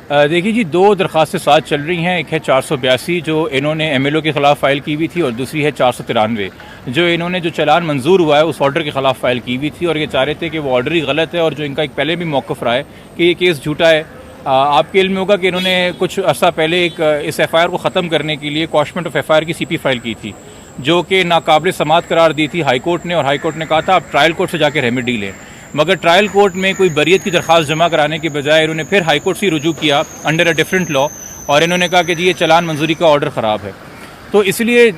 देखिए जी, दो दरख्वास्तें साथ चल रही हैं। एक है 482 जो इन्होंने एमएलओ के ख़िलाफ़ फ़ाइल की हुई थी, और दूसरी है 493 जो इन्होंने जो चालान मंजूर हुआ है उस ऑर्डर के ख़िलाफ़ फ़ाइल की हुई थी, और ये चाह रहे थे कि वो ऑर्डर ही गलत है, और जो इनका एक पहले भी मौक़िफ़ रहा है कि ये केस झूठा है। आपके इल्म में होगा कि इन्होंने कुछ अर्सा पहले इस FIR को ख़त्म करने के लिए क्वाशमेंट ऑफ FIR की CP फ़ाइल की थी, जो कि नाकाबिल समात करार दी थी हाई कोर्ट ने, और हाई कोर्ट ने कहा था आप ट्रायल कोर्ट से जाकर रेमेडी लें। मगर ट्रायल कोर्ट में कोई बरियत की दरख्वास्त जमा कराने के बजाय इन्होंने फिर हाई कोर्ट से रुजू किया अंडर अ डिफरेंट लॉ, और इन्होंने कहा कि जी ये चालान मंजूरी का ऑर्डर ख़राब है। तो इसलिए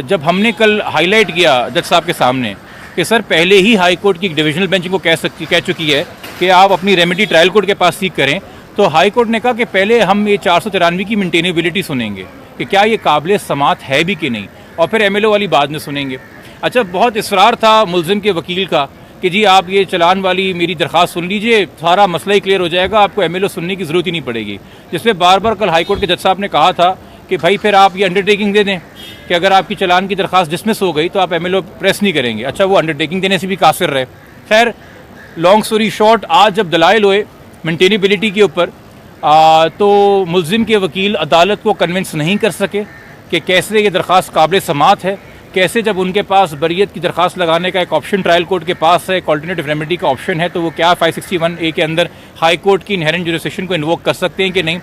जब हमने कल हाईलाइट किया जज साहब के सामने कि सर पहले ही हाई कोर्ट की डिविजनल बेंच को कह चुकी है कि आप अपनी रेमेडी ट्रायल कोर्ट के पास सीख करें, तो हाई कोर्ट ने कहा कि पहले हम ये 493 की मेंटेनेबिलिटी सुनेंगे कि क्या ये काबिल समात है भी कि नहीं, और फिर MLO वाली बाद में सुनेंगे। अच्छा, बहुत इसरार था मुलजिम के वकील का कि जी आप ये चलान वाली मेरी दरख्वास्त सुन लीजिए, सारा मसला ही क्लियर हो जाएगा, आपको MLO सुनने की ज़रूरत ही नहीं पड़ेगी। जिसमें बार बार कल हाई कोर्ट के जज साहब ने कहा था कि भाई फिर आप ये अंडरटेकिंग दे दें कि अगर आपकी चलान की दरख्वास्त डिसमिस हो गई तो आप MLO प्रेस नहीं करेंगे। अच्छा, वो अंडरटेकिंग देने से भी कासिर रहे। खैर, लॉन्ग स्टोरी शॉर्ट, आज जब दलाइल हुए मेंटेनेबिलिटी के ऊपर तो मुलजिम के वकील अदालत को कन्विंस नहीं कर सके कि कैसे ये दरख्वास्त काबिल समात है, कैसे जब उनके पास बरियत की दरख्वास्त लगाने का एक ऑप्शन ट्रायल कोर्ट के पास है, एक ऑल्टरनेटिव रेमेडी का ऑप्शन है, तो वो क्या 561A के अंदर हाई कोर्ट की इनहेरेंट जुरिसडिक्शन को इन्वोक कर सकते हैं कि नहीं।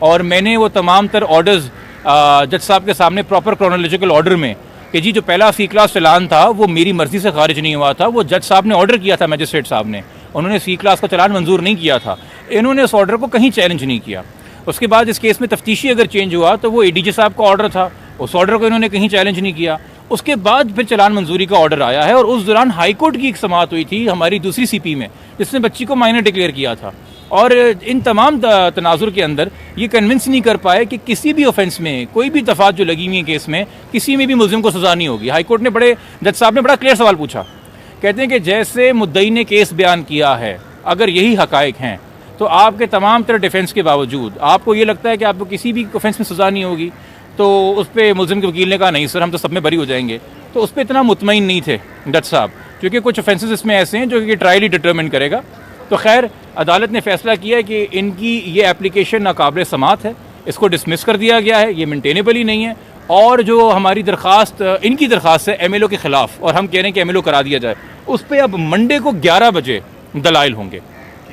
और मैंने वो तमाम तर ऑर्डर्स जज साहब के सामने प्रॉपर क्रोनोलॉजिकल ऑर्डर में कि जी जो पहला C क्लास चलान था वो मेरी मर्जी से खारिज नहीं हुआ था, वो जज साहब ने ऑर्डर किया था, मजिस्ट्रेट साहब ने, उन्होंने C क्लास का चलान मंजूर नहीं किया था, इन्होंने उस ऑर्डर को कहीं चैलेंज नहीं किया। उसके बाद इस केस में तफ्तीशी अगर चेंज हुआ तो वो ADJ साहब का ऑर्डर था, उस ऑर्डर को इन्होंने कहीं चैलेंज नहीं किया। उसके बाद फिर चलान मंजूरी का ऑर्डर आया है, और उस दौरान हाई कोर्ट की एक समाअत हुई थी हमारी दूसरी CP में, जिसने बच्ची को माइनर डिक्लेयर किया था, और इन तमाम तनाजुर के अंदर ये कन्विंस नहीं कर पाए कि किसी भी ऑफेंस में कोई भी दफात जो लगी हुई है केस में, किसी में भी मुल्जिम को सज़ा नहीं होगी। हाई कोर्ट ने जज साहब ने बड़ा क्लियर सवाल पूछा, कहते हैं कि जैसे मुद्दई ने केस बयान किया है, अगर यही हकायक हैं तो आपके तमाम तरह डिफेंस के बावजूद आपको ये लगता है कि आपको किसी भी ऑफेंस में सज़ा नहीं होगी। तो उस पर मुल्जिम के वकील ने कहा नहीं सर, हम तो सब में बरी हो जाएंगे। तो उस पर इतना मुतमईन नहीं थे जज साहब, क्योंकि कुछ ऑफेंसेस इसमें ऐसे हैं जो कि ट्रायल ही डिटरमिन करेगा। तो खैर, अदालत ने फैसला किया है कि इनकी ये एप्लीकेशन नाकाबिल समात है, इसको डिसमिस कर दिया गया है, ये मेंटेनेबल ही नहीं है, और जो हमारी दरख्वास्त इनकी दरख्वास्त है MLO के ख़िलाफ़, और हम कह रहे हैं कि MLO करा दिया जाए, उस पर अब मंडे को 11 बजे दलाइल होंगे,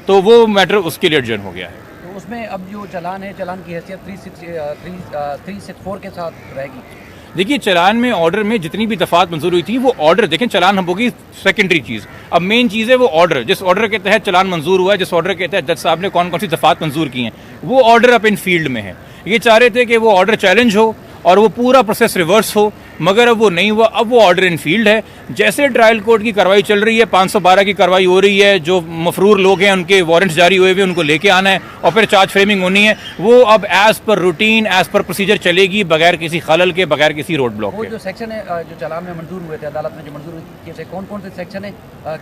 तो वो मैटर उसके लिए अर्जेंट हो गया है। तो उसमें अब जो चलान है, चलान की हैसियत 364 के साथ रहेगी। देखिए, चलान में ऑर्डर में जितनी भी दफात मंजूर हुई थी वो ऑर्डर देखें, चलान हम होगी सेकेंडरी चीज़, अब मेन चीज़ है वो ऑर्डर, जिस ऑर्डर के तहत चलान मंजूर हुआ है, जिस ऑर्डर के तहत जज साहब ने कौन कौन सी दफात मंजूर की हैं, वो ऑर्डर अब इन फील्ड में है। ये चाह रहे थे कि वो ऑर्डर चैलेंज हो और वो पूरा प्रोसेस रिवर्स हो, मगर अब वो नहीं हुआ, अब वो ऑर्डर इन फील्ड है। जैसे ट्रायल कोर्ट की कार्रवाई चल रही है, 512 की कार्रवाई हो रही है, जो मफरूर लोग हैं उनके वारंट्स जारी हुए हुए उनको लेके आना है, और फिर चार्ज फ्रेमिंग होनी है, वो अब as per routine as per procedure चलेगी, बगैर किसी खलल के, बगैर किसी रोड ब्लॉक के। जो सेक्शन है जो चलान में मंजूर हुए थे, अदालत ने जो मंजूर किए, कौन कौन से सेक्शन है,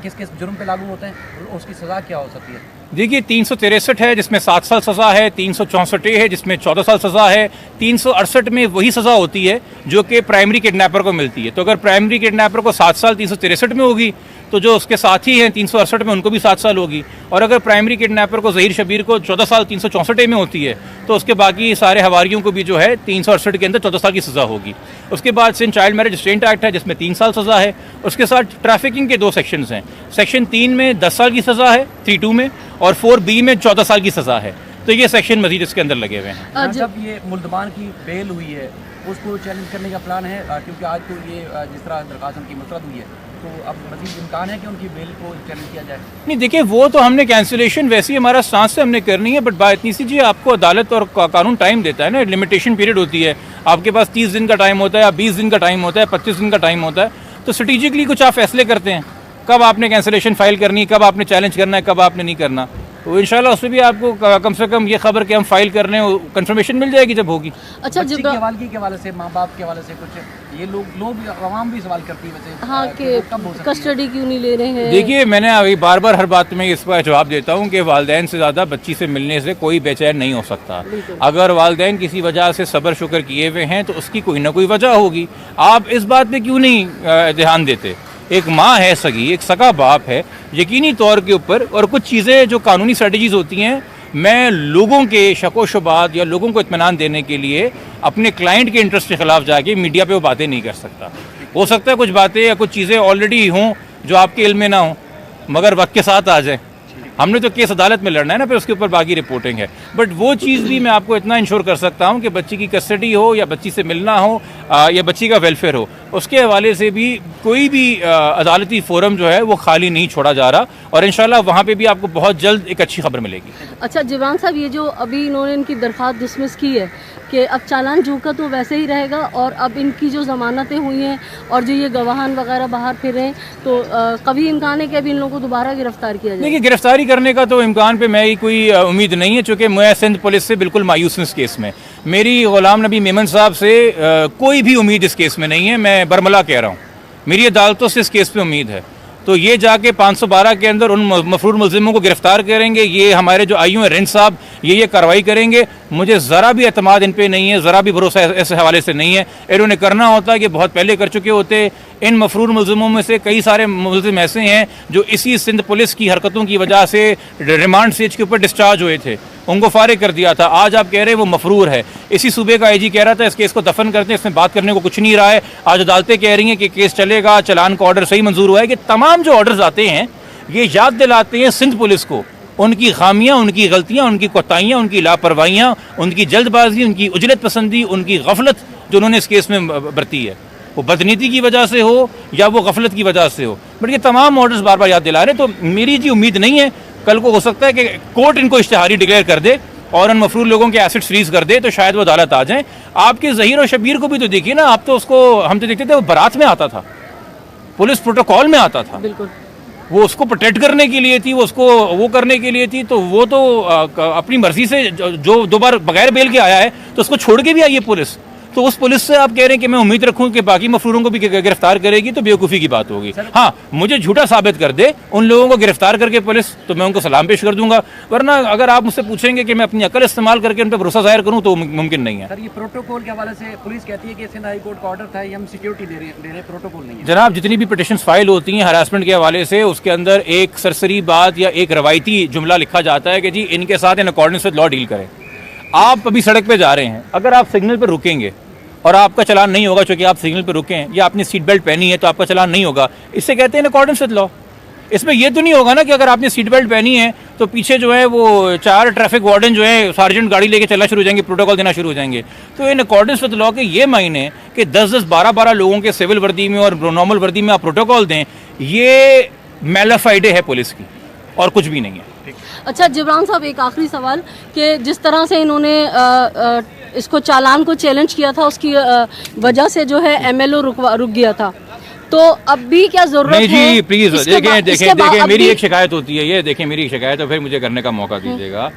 किस किस जुर्म पे लागू होते हैं, उसकी सज़ा क्या हो सकती है। देखिए, 363 है जिसमें 7 साल सज़ा है, 364 है जिसमें 14 साल सज़ा है, 368 में वही सज़ा होती है जो कि प्राइमरी किडनैपर को मिलती है। तो अगर प्राइमरी किडनैपर को 7 साल 363 में होगी, तो जो उसके साथी हैं 368 में उनको भी 7 साल होगी, और अगर प्राइमरी किडनैपर को ज़हीर शबीर को 14 साल 364 में होती है, तो उसके बाकी सारे हवारियों को भी जो है 368 के अंदर 14 साल की सज़ा होगी। उसके बाद Sindh child marriage restraint act है जिसमें 3 साल सज़ा है। उसके साथ ट्रैफिकिंग के 2 सेक्शंस हैं, सेक्शन 3 में 10 साल की सज़ा है 3(2) में, और 4B में 14 साल की सज़ा है। तो ये सेक्शन मजीद इसके अंदर लगे हुए हैं। जब ये मुल्जमान की बेल हुई है उसको चैलेंज करने का प्लान है, क्योंकि आज तो ये जिस तरह दरख्वास्त उनकी मुस्तरद हुई है, तो अब मजीद इम्कान है कि उनकी बेल को चैलेंज किया जाए। नहीं, देखिए, वो तो हमने कैंसिलेशन वैसे ही हमारा सांस से हमने करनी है, बट बात इतनी सी जी, आपको अदालत और कानून टाइम देता है ना, लिमिटेशन पीरियड होती है, आपके पास 30 दिन का टाइम होता है, 20 दिन का टाइम होता है, 25 दिन का टाइम होता है, तो स्ट्रेटेजिकली कुछ आप फैसले करते हैं कब आपने कैंसिलेशन फाइल करनी है, कब आपने चैलेंज करना है, कब आपने नहीं करना। तो इंशाल्लाह उसमें भी आपको कम से कम ये खबर कि हम फाइल कर रहे हैं कंफर्मेशन मिल जाएगी जब होगी। अच्छा, बच्चे की हवालगी के हवाले से, माँ बाप के हवाले से कुछ ये लोग आवाम भी सवाल करती है वैसे, हाँ, कि कस्टडी क्यों नहीं ले रहे हैं। देखिए, मैंने अभी बार बार हर बात में इस पर जवाब देता हूँ कि वालिदैन से ज़्यादा बच्ची से मिलने से कोई बेचैन नहीं हो सकता। अगर वालिदैन किसी वजह से सब्र शुक्र किए हुए हैं तो उसकी कोई ना कोई वजह होगी। आप इस बात पर क्यों नहीं ध्यान देते। एक माँ है सगी, एक सगा बाप है, यकीनी तौर के ऊपर, और कुछ चीज़ें जो कानूनी स्ट्रेटजीज़ होती हैं मैं लोगों के शको शुबात या लोगों को इत्मीनान देने के लिए अपने क्लाइंट के इंटरेस्ट के खिलाफ जाके मीडिया पे वो बातें नहीं कर सकता। हो सकता है कुछ बातें या कुछ चीज़ें ऑलरेडी हों जो आपके इल्म में ना हों, मगर वक्त के साथ आ जाए। हमने तो केस अदालत में लड़ना है ना, फिर उसके ऊपर बाकी रिपोर्टिंग है। बट वो चीज़ भी मैं आपको इतना इंश्योर कर सकता हूँ कि बच्ची की कस्टडी हो या बच्ची से मिलना हो या बच्ची का वेलफेयर हो, उसके हवाले से भी कोई भी अदालती फोरम जो है वो खाली नहीं छोड़ा जा रहा, और इंशाल्लाह वहाँ पे भी आपको बहुत जल्द एक अच्छी खबर मिलेगी। अच्छा जिब्रान साहब, ये जो अभी इन्होंने इनकी दरख्वास्त डिसमिस की है कि अब चालान जो का तो वैसे ही रहेगा, और अब इनकी जो ज़मानतें हुई हैं और जो ये गवाहान वगैरह बाहर फिर रहे हैं, तो कभी इम्कान है कि अभी इन लोगों को दोबारा गिरफ्तार किया जाए? देखिए, गिरफ्तारी करने का तो इम्कान पे मैं ही कोई उम्मीद नहीं है, चूँकि मैं सिंध पुलिस से बिल्कुल मायूस हूँ इस केस में। मेरी गुलाम नबी मेमन साहब से कोई भी उम्मीद इस केस में नहीं है, मैं बरमला कह रहा हूँ। मेरी अदालतों से इस केस पे उम्मीद है, तो ये जाके 512 के अंदर उन मफरूर मुलजिमों को गिरफ्तार करेंगे, ये हमारे जो आईयू हैं रिंद साहब ये कार्रवाई करेंगे। मुझे ज़रा भी एतमाद इन पे नहीं है, ज़रा भी भरोसा इस हवाले से नहीं है। इन्होंने करना होता कि बहुत पहले कर चुके होते। इन मफरूर मुलजिमों में से कई सारे मुलजिम ऐसे हैं जो इसी सिंध पुलिस की हरकतों की वजह से रिमांड स्टेज के ऊपर डिस्चार्ज हुए थे, उनको फारिग कर दिया था। आज आप कह रहे हैं वो मफरूर है। इसी सूबे का आईजी कह रहा था इस केस को दफन करते हैं, इसमें बात करने को कुछ नहीं रहा है। आज अदालतें कह रही हैं कि केस चलेगा, चलान का ऑर्डर सही मंजूर हुआ है। कि तमाम जो ऑर्डर्स आते हैं ये याद दिलाते हैं सिंध पुलिस को उनकी खामियां, उनकी गलतियां, उनकी कोताहियां, उनकी लापरवाहियां, उनकी जल्दबाजी, उनकी उजलत पसंदी, उनकी गफलत जो उन्होंने इस केस में बरती है, वो बदनीति की वजह से हो या वो गफलत की वजह से हो। बट ये तमाम ऑर्डर्स बार बार याद दिला रहे हैं। तो मेरी जी उम्मीद नहीं है, कल को हो सकता है कि कोर्ट इनको इश्तिहारी डिक्लेयर कर दे और उन मफरूर लोगों के एसेट्स फ्रीज कर दे, तो शायद वो अदालत आ जाए। आपके ज़हीर और शबीर को भी तो देखिए ना, आप तो उसको हम तो देखते थे वो बारात में आता था, पुलिस प्रोटोकॉल में आता था। बिल्कुल, वो उसको प्रोटेक्ट करने के लिए थी, वो उसको वो करने के लिए थी। तो वो तो अपनी मर्जी से जो 2 बार बगैर बेल के आया है तो उसको छोड़ के भी आई है पुलिस। तो उस पुलिस से आप कह रहे हैं कि मैं उम्मीद रखूं कि बाकी मफरूरों को भी गिरफ्तार करेगी, तो बेवकूफ़ी की बात होगी। हाँ, मुझे झूठा साबित कर दे उन लोगों को गिरफ्तार करके पुलिस, तो मैं उनको सलाम पेश कर दूंगा। वरना अगर आप मुझसे पूछेंगे कि मैं अपनी अकल इस्तेमाल करके उन पर भरोसा जाहिर करूँ तो मुमकिन नहीं है। सर, ये प्रोटोकॉल के हवाले से पुलिस कहती है कि सिंध हाई कोर्ट का ऑर्डर था, ये हम सिक्योरिटी दे रहे हैं, प्रोटोकॉल नहीं है। जनाब, जितनी भी पिटिशन फाइल होती हैं हरासमेंट के हवाले से, उसके अंदर एक सरसरी बात या एक रवायती जुमला लिखा जाता है कि जी इनके साथ in accordance with law deal करें। आप अभी सड़क पर जा रहे हैं, अगर आप सिग्नल पर रुकेंगे और आपका चलान नहीं होगा क्योंकि आप सिग्नल पर रुके हैं, या आपने सीट बेल्ट पहनी है तो आपका चलान नहीं होगा, इससे कहते हैं इन अकॉर्डेंस विद लॉ। इसमें यह तो नहीं होगा ना कि अगर आपने सीट बेल्ट पहनी है तो पीछे जो है वो 4 ट्रैफिक वार्डन जो है सार्जेंट गाड़ी लेके चलना शुरू हो जाएंगे, प्रोटोकॉल देना शुरू हो जाएंगे। तो इन अकॉर्डेंस विद लॉ के ये मायने कि 10-10, 12-12 लोगों के सिविल वर्दी में और नॉर्मल वर्दी में आप प्रोटोकॉल दें, ये मैलाफाइडे है पुलिस की और कुछ भी नहीं है। अच्छा जिब्रान साहब, एक आखिरी सवाल कि जिस तरह से इन्होंने इसको चालान को चैलेंज किया था, उसकी वजह से जो है MLO रुक गया था, तो अब भी क्या जरूरत है? नहीं जी, प्लीज देखें मेरी एक शिकायत होती है, ये देखें मेरी एक शिकायत है, फिर मुझे करने का मौका दीजिएगा।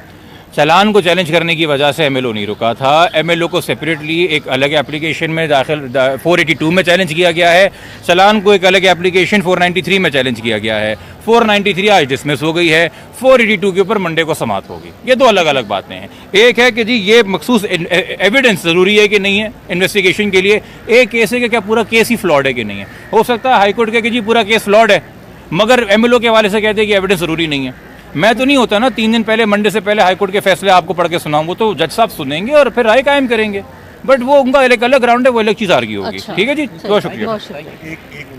चालान को चैलेंज करने की वजह से MLO नहीं रुका था। MLO को सेपरेटली एक अलग एप्लीकेशन में दाखिल 482 में चैलेंज किया गया है। चालान को एक अलग एप्लीकेशन 493 में चैलेंज किया गया है। 493 आज डिसमिस हो गई है, 482 के ऊपर मंडे को समाप्त होगी। ये 2 अलग अलग बातें हैं। एक है कि जी ये मखसूस एविडेंस ज़रूरी है कि नहीं है इन्वेस्टिगेशन के लिए, एक केस है कि क्या पूरा केस ही फ्लॉड है कि नहीं है। हो सकता है हाईकोर्ट के कि जी पूरा केस फ्लॉड है, मगर MLO के हवाले से कहते हैं कि एविडेंस ज़रूरी नहीं है। मैं तो नहीं होता ना 3 दिन पहले, मंडे से पहले हाईकोर्ट के फैसले आपको पढ़ के सुनाऊं, वो तो जज साहब सुनेंगे और फिर राय कायम करेंगे। बट वो उनका एक अलग ग्राउंड है, वो अलग चीज़ आर्ग्यू होगी। अच्छा, ठीक है जी, बहुत शुक्रिया। बहुत शुक्रिया।